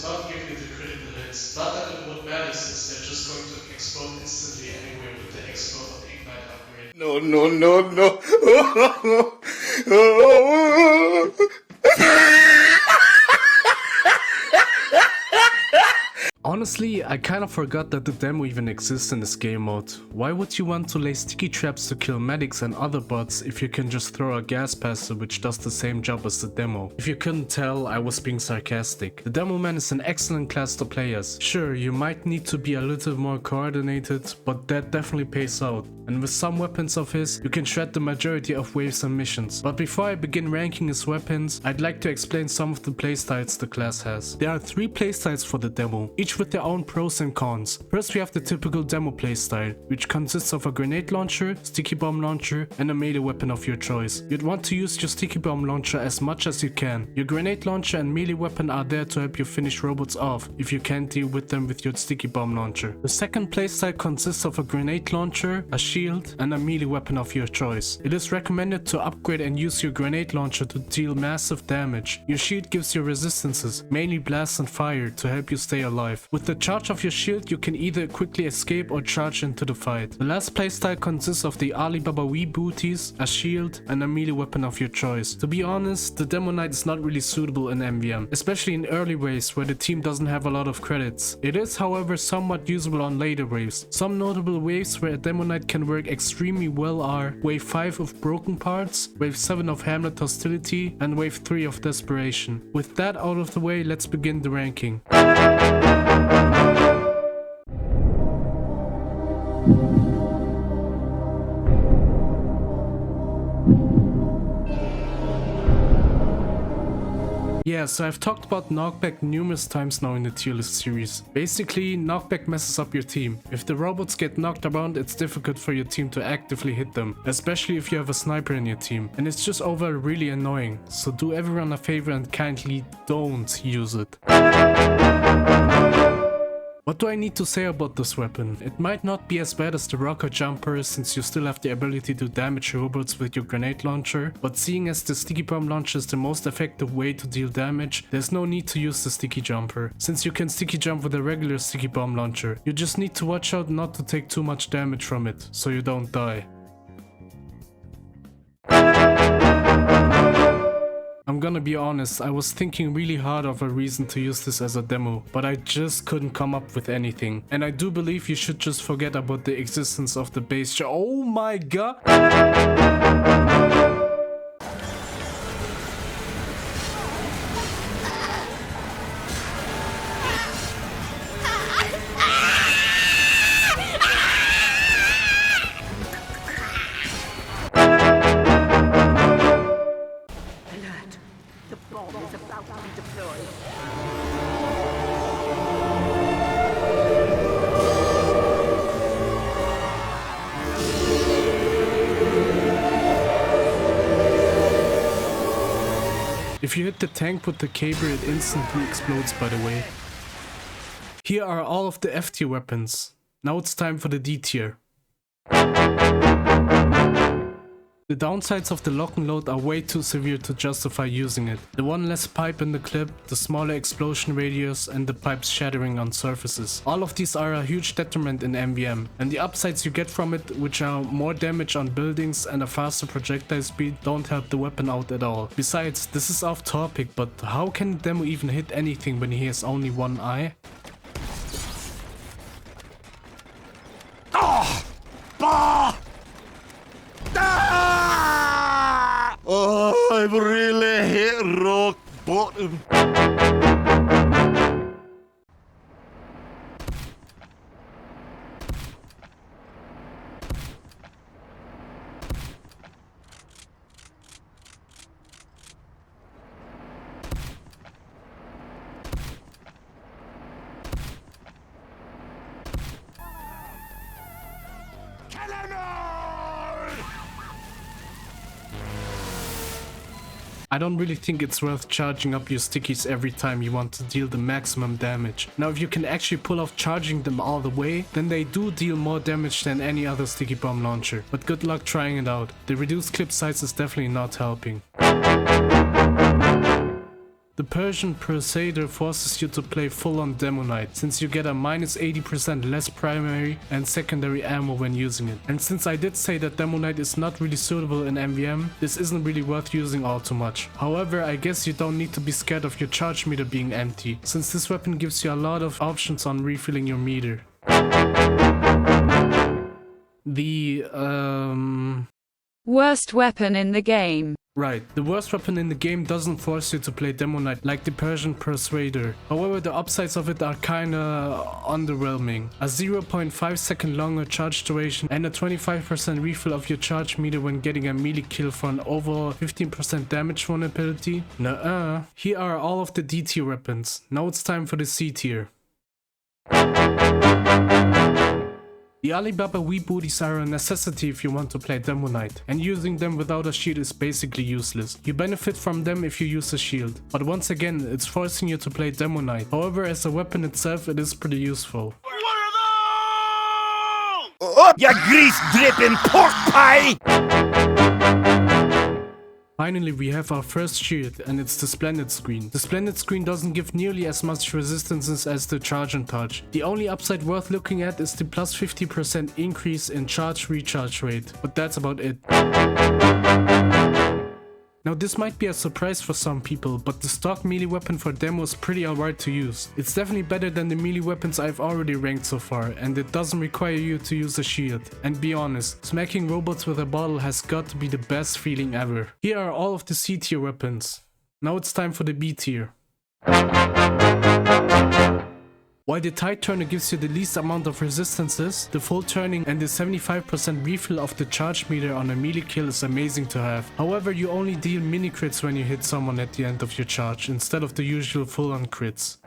does not give you the critical hits. Not that it would matter since they're just going to explode instantly anyway with the explode of the Ignite upgrade. No, no, no, no. Honestly, I kinda forgot that the demo even exists in this game mode. Why would you want to lay sticky traps to kill medics and other bots if you can just throw a gas passer which does the same job as the demo? If you couldn't tell, I was being sarcastic. The Demoman is an excellent class to play as. Sure, you might need to be a little more coordinated, but that definitely pays out. And with some weapons of his, you can shred the majority of waves and missions. But before I begin ranking his weapons, I'd like to explain some of the playstyles the class has. There are 3 playstyles for the demo, each with their own pros and cons. First we have the typical demo playstyle, which consists of a grenade launcher, sticky bomb launcher, and a melee weapon of your choice. You'd want to use your sticky bomb launcher as much as you can. Your grenade launcher and melee weapon are there to help you finish robots off if you can't deal with them with your sticky bomb launcher. The second playstyle consists of a grenade launcher, a shield, and a melee weapon of your choice. It is recommended to upgrade and use your grenade launcher to deal massive damage. Your shield gives you resistances, mainly blast and fire, to help you stay alive. With the charge of your shield, you can either quickly escape or charge into the fight. The last playstyle consists of the Alibaba Wii booties, a shield, and a melee weapon of your choice. To be honest, the Demo Knight is not really suitable in MvM, especially in early waves where the team doesn't have a lot of credits. It is, however, somewhat usable on later waves. Some notable waves where a Demo Knight can work extremely well are Wave 5 of Broken Parts, Wave 7 of Hamlet Hostility, and Wave 3 of Desperation. With that out of the way, let's begin the ranking. Yeah, so I've talked about knockback numerous times now in the tier list series. Basically, knockback messes up your team. If the robots get knocked around, it's difficult for your team to actively hit them, especially if you have a sniper in your team. And it's just overall really annoying, so do everyone a favor and kindly don't use it. What do I need to say about this weapon? It might not be as bad as the rocket jumper since you still have the ability to damage robots with your grenade launcher, but seeing as the sticky bomb launcher is the most effective way to deal damage, there's no need to use the sticky jumper, since you can sticky jump with a regular sticky bomb launcher. You just need to watch out not to take too much damage from it, so you don't die. I'm gonna be honest, I was thinking really hard of a reason to use this as a demo, but I just couldn't come up with anything. And I do believe you should just forget about the existence of the base. Oh my god! If you hit the tank with the caber, it instantly explodes, by the way. Here are all of the F tier weapons. Now it's time for the D tier. The downsides of the lock and load are way too severe to justify using it. The one less pipe in the clip, the smaller explosion radius, and the pipes shattering on surfaces. All of these are a huge detriment in MvM, and the upsides you get from it, which are more damage on buildings and a faster projectile speed, don't help the weapon out at all. Besides, this is off topic, but how can Demo even hit anything when he has only one eye? Oh! Bah! Oh, I've really hit rock bottom. I don't really think it's worth charging up your stickies every time you want to deal the maximum damage. Now if you can actually pull off charging them all the way, then they do deal more damage than any other sticky bomb launcher. But good luck trying it out. The reduced clip size is definitely not helping. The Persian Crusader forces you to play full-on Demo Knight, since you get a minus 80% less primary and secondary ammo when using it. And since I did say that Demo Knight is not really suitable in MvM, this isn't really worth using all too much. However, I guess you don't need to be scared of your charge meter being empty, since this weapon gives you a lot of options on refilling your meter. The worst weapon in the game. Right, the worst weapon in the game doesn't force you to play Demo Knight like the Persian Persuader. However, the upsides of it are kinda underwhelming. A 0.5 second longer charge duration and a 25% refill of your charge meter when getting a melee kill for an overall 15% damage vulnerability? Nuh-uh. Here are all of the D tier weapons. Now it's time for the C tier. The Alibaba Wii booties are a necessity if you want to play Demo Knight, and using them without a shield is basically useless. You benefit from them if you use a shield, but once again, it's forcing you to play Demo Knight. However, as a weapon itself, it is pretty useful. What are those? Oh, you grease-dripping pork pie! Finally, we have our first shield, and it's the Splendid Screen. The Splendid Screen doesn't give nearly as much resistances as the Charge and Touch. The only upside worth looking at is the plus 50% increase in charge recharge rate, but that's about it. Now this might be a surprise for some people, but the stock melee weapon for demo is pretty alright to use. It's definitely better than the melee weapons I've already ranked so far, and it doesn't require you to use a shield. And be honest, smacking robots with a bottle has got to be the best feeling ever. Here are all of the C tier weapons. Now it's time for the B tier. While the Tide Turner gives you the least amount of resistances, the full turning and the 75% refill of the charge meter on a melee kill is amazing to have. However, you only deal mini crits when you hit someone at the end of your charge, instead of the usual full on crits.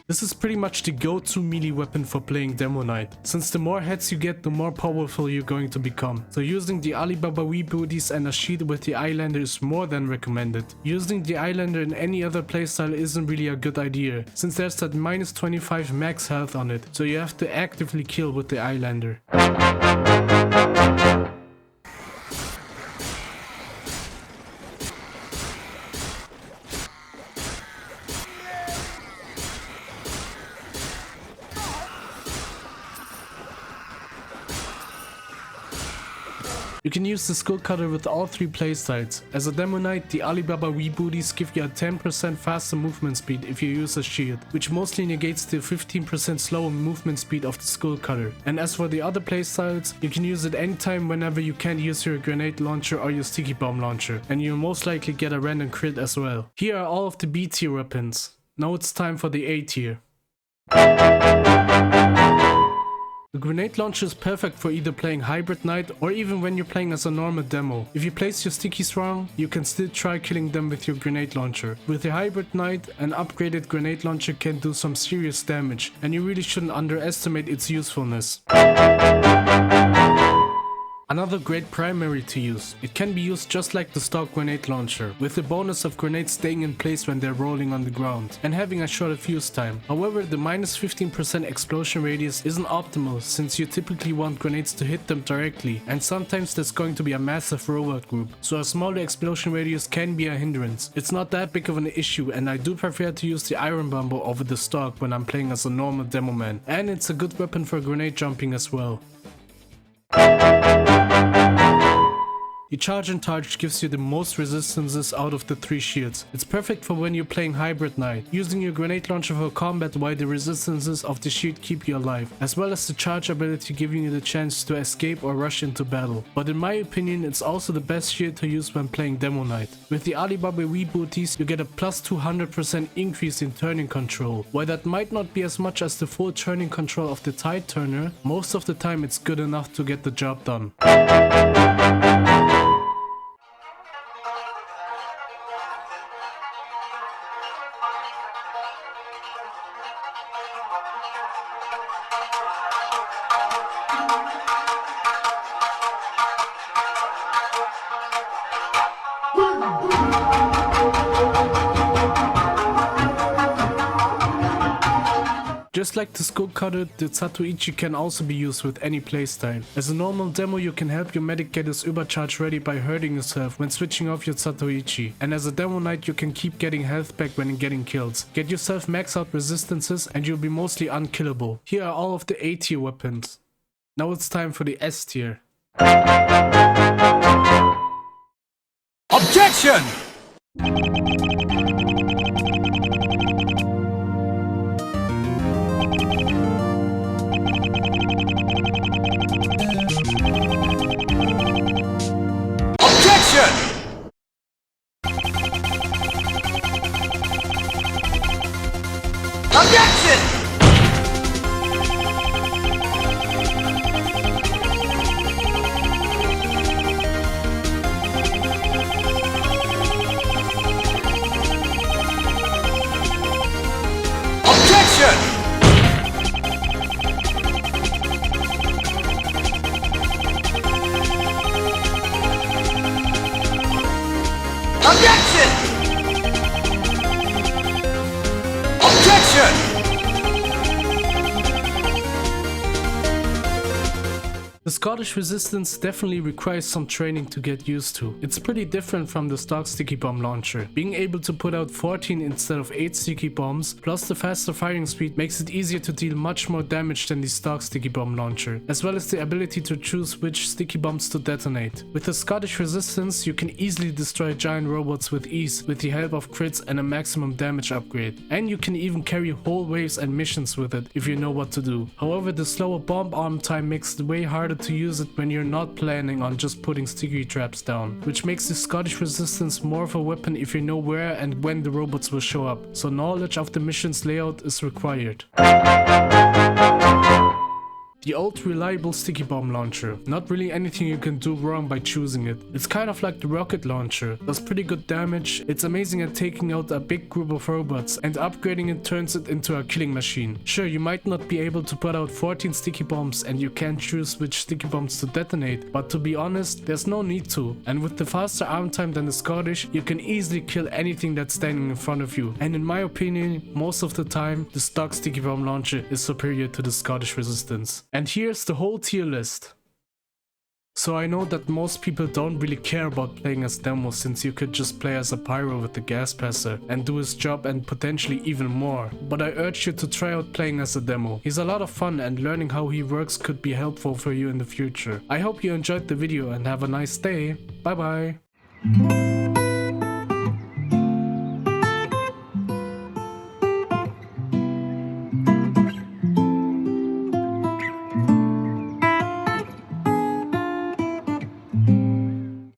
This is pretty much the go-to melee weapon for playing Demo Knight, since the more heads you get, the more powerful you're going to become. So using the Alibaba Wii booties and a shield with the Islander is more than recommended. Using the Islander in any other playstyle isn't really a good idea, since there's that minus 25 max health on it, so you have to actively kill with the Islander. You can use the Skull Cutter with all three playstyles. As a Demo Knight, the Alibaba Wii booties give you a 10% faster movement speed if you use a shield, which mostly negates the 15% slower movement speed of the Skull Cutter. And as for the other playstyles, you can use it anytime whenever you can't use your grenade launcher or your sticky bomb launcher, and you'll most likely get a random crit as well. Here are all of the B tier weapons. Now it's time for the A tier. The grenade launcher is perfect for either playing Hybrid Knight or even when you're playing as a normal demo. If you place your stickies wrong, you can still try killing them with your grenade launcher. With the Hybrid Knight, an upgraded grenade launcher can do some serious damage, and you really shouldn't underestimate its usefulness. Another great primary to use. It can be used just like the stock grenade launcher, with the bonus of grenades staying in place when they're rolling on the ground, and having a shorter fuse time. However, the minus 15% explosion radius isn't optimal, since you typically want grenades to hit them directly, and sometimes there's going to be a massive robot group, so a smaller explosion radius can be a hindrance. It's not that big of an issue, and I do prefer to use the Iron Bomber over the stock when I'm playing as a normal Demoman, and it's a good weapon for grenade jumping as well. The Charge and Touch gives you the most resistances out of the three shields. It's perfect for when you're playing Hybrid Knight, using your grenade launcher for combat while the resistances of the shield keep you alive, as well as the charge ability giving you the chance to escape or rush into battle. But in my opinion, it's also the best shield to use when playing Demo Knight. With the Alibaba Wii booties, you get a plus 200% increase in turning control. While that might not be as much as the full turning control of the Tide Turner, most of the time it's good enough to get the job done. Just like the skull cutter, the Zatoichi can also be used with any playstyle. As a normal demo, you can help your medic get his übercharge ready by hurting yourself when switching off your Zatoichi. And as a demo knight, you can keep getting health back when getting kills. Get yourself max out resistances and you'll be mostly unkillable. Here are all of the A tier weapons. Now it's time for the S tier. Objection! Objection! Objection! Objection! Objection! The Scottish resistance definitely requires some training to get used to. It's pretty different from the stock sticky bomb launcher. Being able to put out 14 instead of 8 sticky bombs, plus the faster firing speed makes it easier to deal much more damage than the stock sticky bomb launcher, as well as the ability to choose which sticky bombs to detonate. With the Scottish resistance, you can easily destroy giant robots with ease with the help of crits and a maximum damage upgrade. And you can even carry whole waves and missions with it if you know what to do. However, the slower bomb arm time makes it way harder to use it when you're not planning on just putting sticky traps down, which makes the Scottish resistance more of a weapon if you know where and when the robots will show up, so knowledge of the mission's layout is required. The old reliable sticky bomb launcher. Not really anything you can do wrong by choosing it. It's kind of like the rocket launcher. Does pretty good damage, it's amazing at taking out a big group of robots, and upgrading it turns it into a killing machine. Sure, you might not be able to put out 14 sticky bombs and you can't choose which sticky bombs to detonate, but to be honest, there's no need to. And with the faster arm time than the Scottish, you can easily kill anything that's standing in front of you. And in my opinion, most of the time, the stock sticky bomb launcher is superior to the Scottish resistance. And here's the whole tier list. So I know that most people don't really care about playing as demo, since you could just play as a pyro with the gas passer and do his job and potentially even more. But I urge you to try out playing as a demo. He's a lot of fun and learning how he works could be helpful for you in the future. I hope you enjoyed the video and have a nice day. Bye bye.